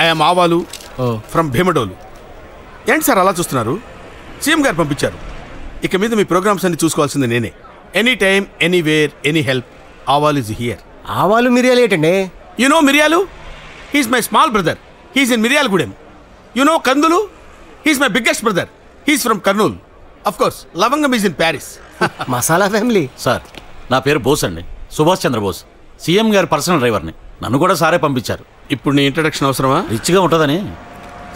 I'm ఆవాలు from Bhimadolu. ఏంటి sir అలా చూస్తున్నారు? సీఎం గారు పంపించారు. ఇక మీద మీ ప్రోగ్రామ్స్ అన్ని చూసుకోవాల్సింది నేనే. Any time anywhere any help Aaval is here. ఆవాలు మిరియాలు ఏంటండి? యు నో మిరియాలు? He's my small brother. He's in Miryalagudem. You know కందులు? He's my biggest brother. He's from Kurnool. Of course లవంగం is in Paris. Masala family. Sir నా పేరు బోస్ అండి, సుభాష్ చంద్రబోస్. సీఎం గారి పర్సనల్ డ్రైవర్ని. నన్ను కూడా సారే పంపించారు. ఇప్పుడు నీ ఇంట్రడక్షన్ అవసరమా? రిచ్గా ఉంటుందని.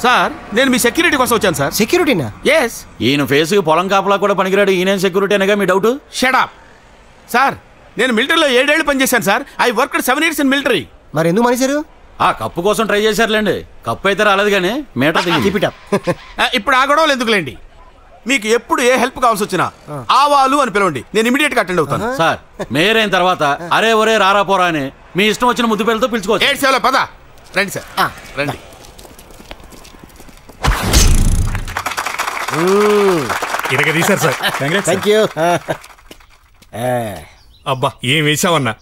సార్ నేను మీ సెక్యూరిటీ కోసం వచ్చాను సార్. సెక్యూరిటీనా? ఎస్. ఈయన ఫేస్కి పొలం కాపలా కూడా పనికిరాడు, ఈయన సెక్యూరిటీ అనగా మీ డౌట్? Shut up. సార్ నేను మిలిటరీలో 7 ఏళ్ళు పనిచేశాను sir. I worked 7 years in military. మరి ఎందుకు మనిషారు? ఆ కప్పు కోసం ట్రై చేశారులేండి. కప్పు అయితే రాలేదు కానీ మీటర్ ఇప్పుడు ఆ గొడవలు ఎందుకులేండి. మీకు ఎప్పుడు ఏ హెల్ప్ కావాల్సి వచ్చినా ఆవాలు అని పిలవండి, నేను ఇమీడియట్ గా అటెండ్ అవుతాను. సార్ మేయర్ అయిన తర్వాత అరే ఒరే రారా పోరా అని మీ ఇష్టం వచ్చిన ముద్దు పేరుతో పిలుచుకోవచ్చు. 8 సేవలో పద. రండి సార్ రండి. ఇరగదీశారు సార్. Thank you. అబ్బా ఏం వేసావన్నా.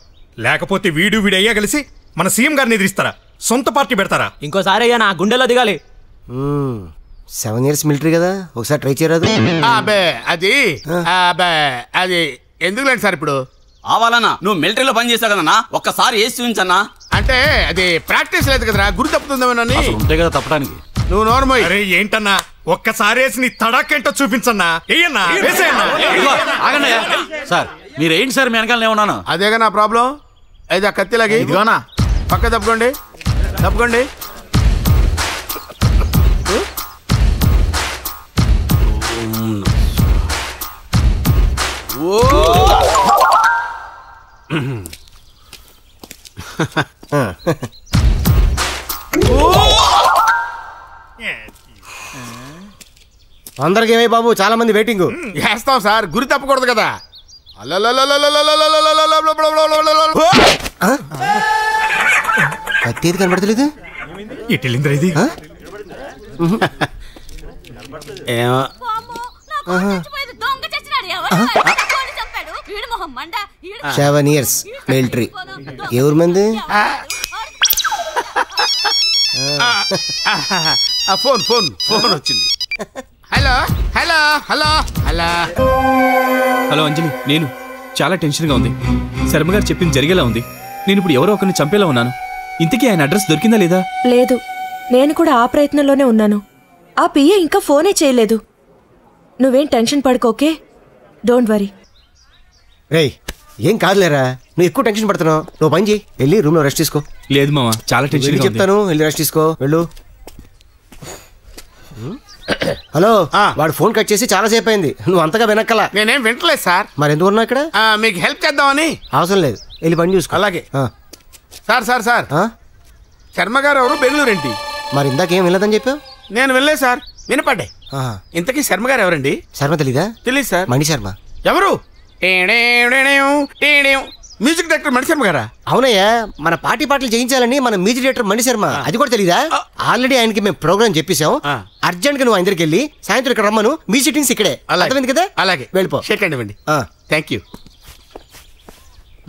లేకపోతే వీడయ్యా కలిసి మన సీఎం గారిని ఎదిరిస్తారా? సొంత పార్టీ పెడతారా? ఇంకోసారి అయ్యా నా గుండెలో దిగాలి. 7 years మిలిటరీ కదా, ఒకసారి ట్రై చేయరాదు? అది ఎందుకులేండి సార్. ఇప్పుడు ఆవాలన్నా నువ్వు మిలిటరీలో పని చేస్తావు కదన్నా, ఒక్కసారి వేసి చూపించన్నా. అంటే అది ప్రాక్టీస్ లేదు కదరా, గురి తప్పుతుందేమోనని. ఉంటే కదా తప్పడానికి. నువ్వు నోర్మోయ్. అరే ఏంటన్నా, ఒక్కసారి వేసి నీ తడాకేంటో చూపించన్నా. సార్ మీరు ఏంటి సార్ మీ వెనకాల ఏమన్నాను? అదేగా నా ప్రాబ్లం. అయితే ఆ కత్తిలాగి ఇదిగోనా పక్క తప్పుకోండి తప్పుకోండి. అందరికి ఏమై బాబు, చాలా మంది వెయిటింగ్. వేస్తాం సార్, గురి తప్పకూడదు కదా. కత్తి ఏది కనబడతలేదు. ఇటెళ్ళిందిరా ఇది? ఏమో 7 years మిలిటరీ. ఎవరు మంది? ఫోన్ ఫోన్ ఫోన్ వచ్చింది. Hello hello hello hello hello Anjali, నేను చాలా టెన్షన్గా ఉంది. శర్మ గారు చెప్పింది జరిగేలా ఉంది. నేను ఇప్పుడు ఎవరో ఒకరిని చంపేలా ఉన్నాను. ఇంతకీ ఆయన అడ్రస్ దొరికిందా లేదా? లేదు, నేను కూడా ఆ ప్రయత్నంలోనే ఉన్నాను. ఆ పిఏ ఇంకా ఫోనే చేయలేదు. నువ్వేం టెన్షన్ పడుకోకే, డోంట్ వరీ. రేయ్ ఏం కాదులేరా, నువ్వు ఎక్కువ టెన్షన్ పడుతున్నావు. నువ్వు పని చేయి, వెళ్ళి రూమ్ లో రెస్ట్ తీసుకో. లేదు మామ, చాలా టెన్షన్ చెప్తాను, వెళ్ళి రెస్ట్ తీసుకో, వెళ్ళు. హలో, వాడు ఫోన్ కట్ చేసి చాలా సేపు అయింది. నువ్వు అంతగా వినక్కలా. నేనేం వింటలేదు సార్. మరి ఎందుకు ఉన్నావు ఇక్కడ? మీకు హెల్ప్ చేద్దామని. అవసరం లేదు, వెళ్ళి పని చూసుకో. అలాగే సార్. సార్ సార్ శర్మ గారు ఎవరు? బెంగళూరు ఏంటి? మరి ఇందాకేం వెళ్ళదని చెప్పావు? నేను వెళ్ళలేదు సార్, వినపడ్డే. ఇంతకీ శర్మ గారు ఎవరండి? శర్మ తెలీదా? తెలీదు సార్. మణి శర్మ. ఎవరు? మ్యూజిక్ డైరెక్టర్ మణి శర్మ గారా? అవునయ్యా, మన పార్టీ పాటలు చేయించాలని మన మ్యూజిక్ డైరెక్టర్ మణి శర్మ. అది కూడా తెలీదా? ఆల్రెడీ ఆయనకి మేము ప్రోగ్రామ్ చెప్పేశాం. అర్జెంట్ గా నువ్వు ఆయన దగ్గరికి వెళ్ళి సాయంత్రం ఇక్కడ రమ్మను. మీ సిట్టింగ్స్ ఇక్కడే, అర్థమైంది కదా? అలాగే, వెళ్ళిపో. సెకండ్ ఇవ్వండి. Thank you.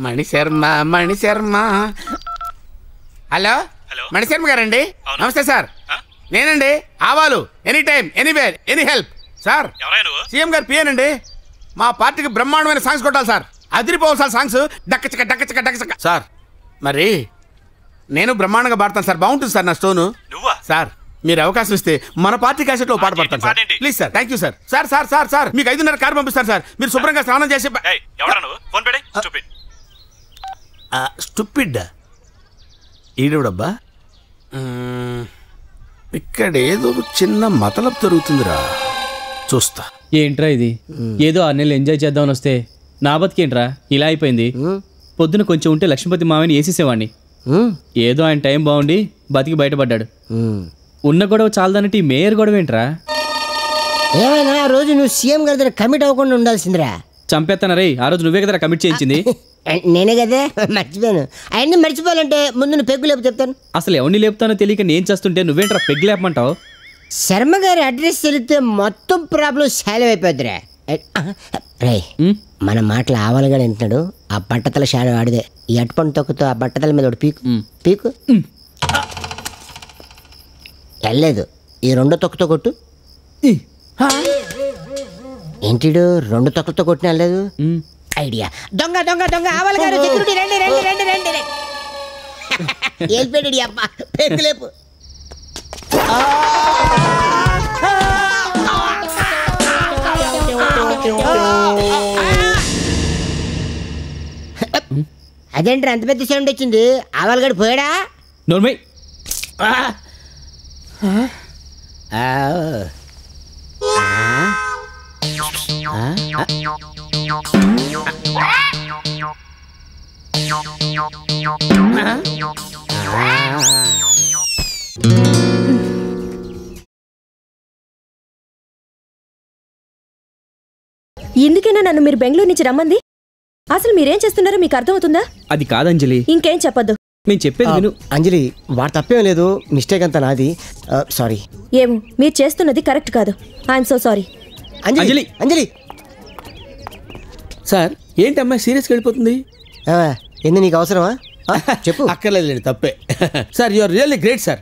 Mani Sharma Mani Sharma. Hello Mani Sharma గారండి? నమస్తే సార్, నేనండి ఆవాలు. Any time anywhere any help. Sir CM గారు పిఏనండి. మా పార్టీకి బ్రహ్మాండమైన సాంగ్స్ కొట్టాలి సార్, అదిరిపోవాలి సార్ సాంగ్స్. డక్కచక డక్కచక డక్కచక. సార్ మరి నేను బ్రహ్మాండంగా పాడతాను సార్, బాగుంటుంది సార్ నా స్టోను. సార్ మీరు అవకాశం ఇస్తే మన పార్టీ క్యాసెట్లో పాట పడతాను sir. Please sir, thank you sir. Sir sir sir sir మీకు 5:30 కారు పంపిస్తాను సార్. మీరు శుభ్రంగా స్నానం చేసి. స్టూపిడ్ ఈడెవడబ్బా? ఇక్కడ ఏదో చిన్న మతలబ్ జరుగుతుందిరా, చూస్తా. ఏంట్రా ఇది? ఏదో 6 నెలలు ఎంజాయ్ చేద్దామని వస్తే నా బతికేంట్రా ఇలా అయిపోయింది. పొద్దున కొంచెం ఉంటే లక్ష్మీపతి మామని వేసేసేవాడిని. ఏదో ఆయన టైం బాగుండి బతికి బయటపడ్డాడు. ఉన్న గొడవ చాలదన్నట్టు ఈ మేయర్ గొడవ ఏంట్రా? ఏమైనా ఆ రోజు నువ్వు సీఎం గారి దగ్గర కమిట్ అవ్వకుండా ఉండాల్సిందిరా. చంపేస్తానా రే? ఆ రోజు నువ్వే కదా కమిట్ చేయించింది. నేనే కదా, మర్చిపోయాను. అవన్నీ మర్చిపోవాలంటే ముందు నువ్వు పెగ్గు లేపు చెప్తాను. అసలు ఎవరిని లేపుతానో తెలియక నేను చేస్తుంటే నువ్వేంట్రా పెగ్గు లేపమంటావు? శర్మ గారి అడ్రస్ తెలిస్తే మొత్తం ప్రాబ్లం సాల్వ్ అయిపోద్దిరా. రే మన మాటలు ఆవలగా వింటున్నాడు. ఆ బట్టతల షాడో ఆడిదే. ఈ అటుపండు తొక్కుతో ఆ బట్టతల మీద పీకు పీకు. వెళ్ళలేదు. ఈ రెండో తొక్కతో కొట్టు. ఏంటిడు 2 తొక్కలతో కొట్టిన వెళ్ళలేదు? ఐడియా. దొంగ దొంగ దొంగ ఆవల గారు, సెక్యూరిటీ రండి రండి రండి రండి. వెళ్ళిపోయాడు అబ్బా, పెరుగులేపు. అదేంటి అంత పెద్ద సౌండ్ వచ్చింది? ఆవలగాడు పోయాడా? నోర్మై. ఎందుకైనా నన్ను మీరు బెంగళూరు నుంచి రమ్మంది? అసలు మీరేం చేస్తున్నారో మీకు అర్థమవుతుందా? అది కాదంజలి. ఇంకేం చెప్పొద్దు. నేను చెప్పేది విను. అంజలి, వాడు తప్పేం లేదు, మిస్టేక్ అంతా నాది. సారీ. ఏమో, మీరు చేస్తున్నది కరెక్ట్ కాదు. I'm so sorry. Anjali Anjali sir, ఏంటి అమ్మాయి సీరియస్గా వెళ్ళిపోతుంది? ఏంది నీకు అవసరమా? చెప్పు. అక్కర్లేదు, తప్పే. Sir, you are really great sir.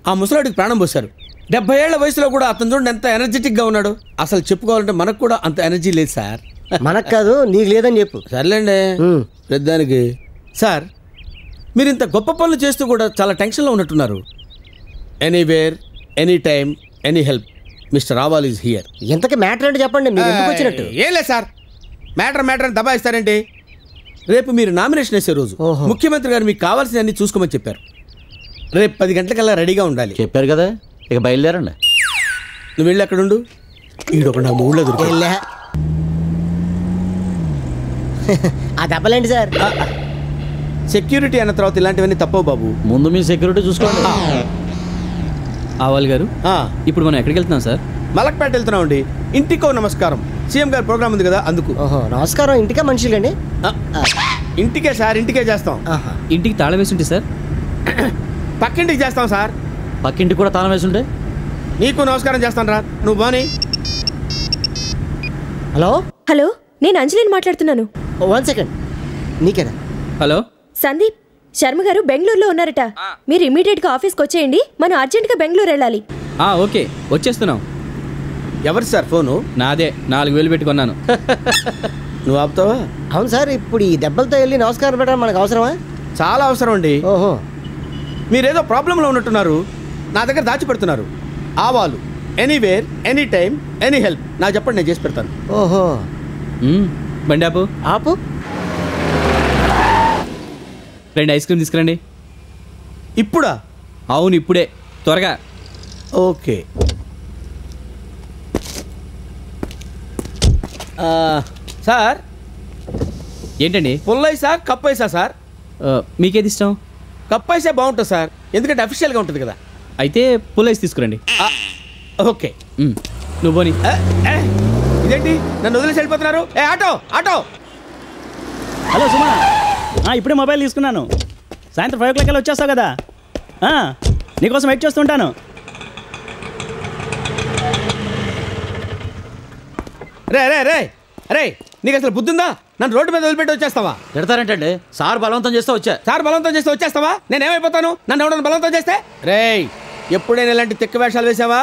ఆ ముసలాడికి ప్రాణం పోశారు. 70 ఏళ్ల వయసులో కూడా అతను చూడండి ఎంత ఎనర్జెటిక్గా ఉన్నాడు. అసలు చెప్పుకోవాలంటే మనకు కూడా అంత ఎనర్జీ లేదు సార్. మనకు కాదు, నీకు లేదని చెప్పు. సర్లేండి పెద్దానికి. సార్, మీరు ఇంత గొప్ప పనులు చేస్తూ కూడా చాలా టెన్షన్లో ఉన్నట్టున్నారు. Anywhere, any time, any help, mister Rawal is here. ఎంతకి మ్యాటర్ అంటే చెప్పండి, మీరు ఎందుకు వచ్చినట్టు? ఏం లేదు సార్, మ్యాటర్ అని దబాయిస్తారేంటి? రేపు మీరు నామినేషన్ వేసే రోజు ముఖ్యమంత్రి గారు మీకు కావాల్సినవన్నీ చూసుకోమని చెప్పారు. రేపు 10 గంటలకల్లా రెడీగా ఉండాలి. చెప్పారు కదా, ఇక బయలుదేరండి. నువ్వు వెళ్ళి అక్కడ ఉండు. ఈడొక నా మూడులో దొరికి. ఆ దెబ్బలేండి సార్? సెక్యూరిటీ అన్న తర్వాత ఇలాంటివన్నీ తప్పవు బాబు. ముందు మీ సెక్యూరిటీ చూసుకోండి. ఆవాల్ గారు, ఇప్పుడు మనం ఎక్కడికి వెళ్తున్నాం సార్? మలక్పేట వెళ్తున్నామండి. ఇంటికో నమస్కారం, సీఎం గారి ప్రోగ్రామ్ ఉంది కదా, అందుకు. ఓహో, నమస్కారం. ఇంటికే మనుషులండి? ఇంటికే సార్, ఇంటికే చేస్తాం. ఇంటికి తాళం వేసి ఉంటే సార్? పక్కింటికి చేస్తాం సార్. పక్కింటికి కూడా తాళం వేసి ఉంటే? నీకు నమస్కారం చేస్తాను రా, నువ్వు బాని. హలో హలో, నేను అంజలిని మాట్లాడుతున్నాను. 1 సెకండ్. నీకేనా? హలో సందీప్, శర్మ గారు బెంగళూరులో ఉన్నారట. మీరు ఇమీడియట్ గా ఆఫీస్కి వచ్చేయండి, మనం అర్జెంట్ గా బెంగళూరు వెళ్ళాలి. ఓకే, వచ్చేస్తున్నాం. ఎవరు సార్ ఫోను? నాదే, 4000 పెట్టుకున్నాను. నువ్వు ఆపుతావా? అవును సార్, ఇప్పుడు ఈ దెబ్బలతో వెళ్ళి నమస్కారం పెట్టడం మనకు అవసరమా? చాలా అవసరం అండి. ఓహో, మీరేదో ప్రాబ్లంలో ఉన్నట్టున్నారు, నా దగ్గర దాచిపెడుతున్నారు. ఆవాలు, anywhere, any time, any help, నాకు చెప్పండి, నేను చేసి పెడతాను. ఓహో. బండి ఆపు. ఆపు. 2 ఐస్ క్రీమ్ తీసుకురండి. ఇప్పుడా? అవును, ఇప్పుడే, త్వరగా. ఓకే. సార్, ఏంటండి? పుల్లైసా కప్పైసా సార్? మీకేది ఇష్టం? కప్పైసా బాగుంటుంది సార్, ఎందుకంటే అఫీషియల్గా ఉంటుంది కదా. అయితే పుల్ ఐస్ తీసుకురండి. ఓకే. నువ్వు పోనీ. ఇదేంటి నన్ను వదిలేసి వెళ్ళిపోతున్నారు? Auto auto. హలో సుమా, ఇప్పుడే మొబైల్ తీసుకున్నాను. సాయంత్రం 5 o'clock వచ్చేస్తావు కదా, నీకోసం వెయిట్ చేస్తుంటాను. రే రే రే రే, నీకు అసలు బుద్ధుందా? నన్ను రోడ్డు మీద వదిలిపెట్టి వచ్చేస్తావా? తిడతారేంటండి? సార్ బలవంతం చేస్తే వచ్చా. సార్ బలవంతం చేస్తే వచ్చేస్తావా? నేనేమైపోతాను నన్ను ఎవడన్నా బలవంతం చేస్తే? రే, ఎప్పుడైనా ఇలాంటి తిక్క వేషాలు వేసావా?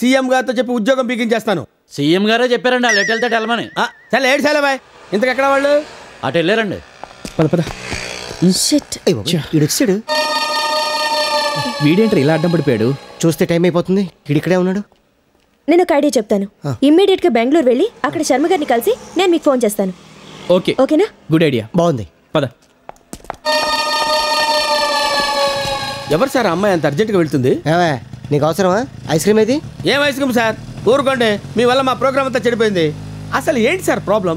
సీఎం గారితో చెప్పి ఉద్యోగం పీకించేస్తాను. సీఎం గారే చెప్పారండి వాళ్ళు ఎటు వెళ్తే వెళ్ళమని. చాలా ఏడు చాలా బాయ్. ఇంతకెక్కడ వాళ్ళు? అటు వెళ్ళారండి. పద పద. వచ్చాడు. వీడేంటారు ఇలా అడ్డం పడిపోయాడు? చూస్తే టైం అయిపోతుంది, ఇక్కడే ఉన్నాడు. నేను ఒక ఐడియా చెప్తాను. ఇమ్మీడియట్ గా బెంగళూరు వెళ్ళి అక్కడ శర్మ గారిని కలిసి నేను మీకు ఫోన్ చేస్తాను. ఓకే, ఓకేనా? Good idea. బాగుంది, పద. ఎవరు సార్ అమ్మాయి అంత అర్జెంట్గా వెళ్తుంది? నీకు అవసరమా ఐస్ క్రీమ్? ఏది? ఏం ఐస్ క్రీమ్ సార్? ఊరుకోండి, మీ వల్ల మా ప్రోగ్రామ్ అంతా చెడిపోయింది. అసలు ఏంటి sir problem?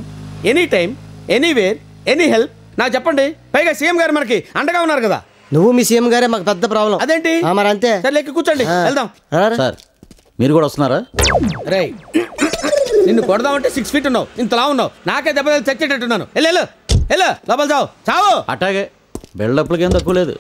Any time, anywhere, any help, నాకు చెప్పండి. పైగా సీఎం గారు మనకి అండగా ఉన్నారు కదా. నువ్వు మీ సీఎం గారే మాకు పెద్ద ప్రాబ్లం. అదేంటి? మరి అంతే. సరే, ఎక్కి కూర్చోండి, వెళ్దాం. సార్, మీరు కూడా వస్తున్నారా? రే, నిన్ను కొడదామంటే 6 feet ఉన్నావు, ఇంతలా ఉన్నావు, నాకే దెబ్బ చచ్చేటట్టున్నాను. వెళ్ళు వెళ్ళు వెళ్ళు, లోపల చావు చావు. అట్లాగే బిల్డప్లకి ఏం తక్కువ లేదు.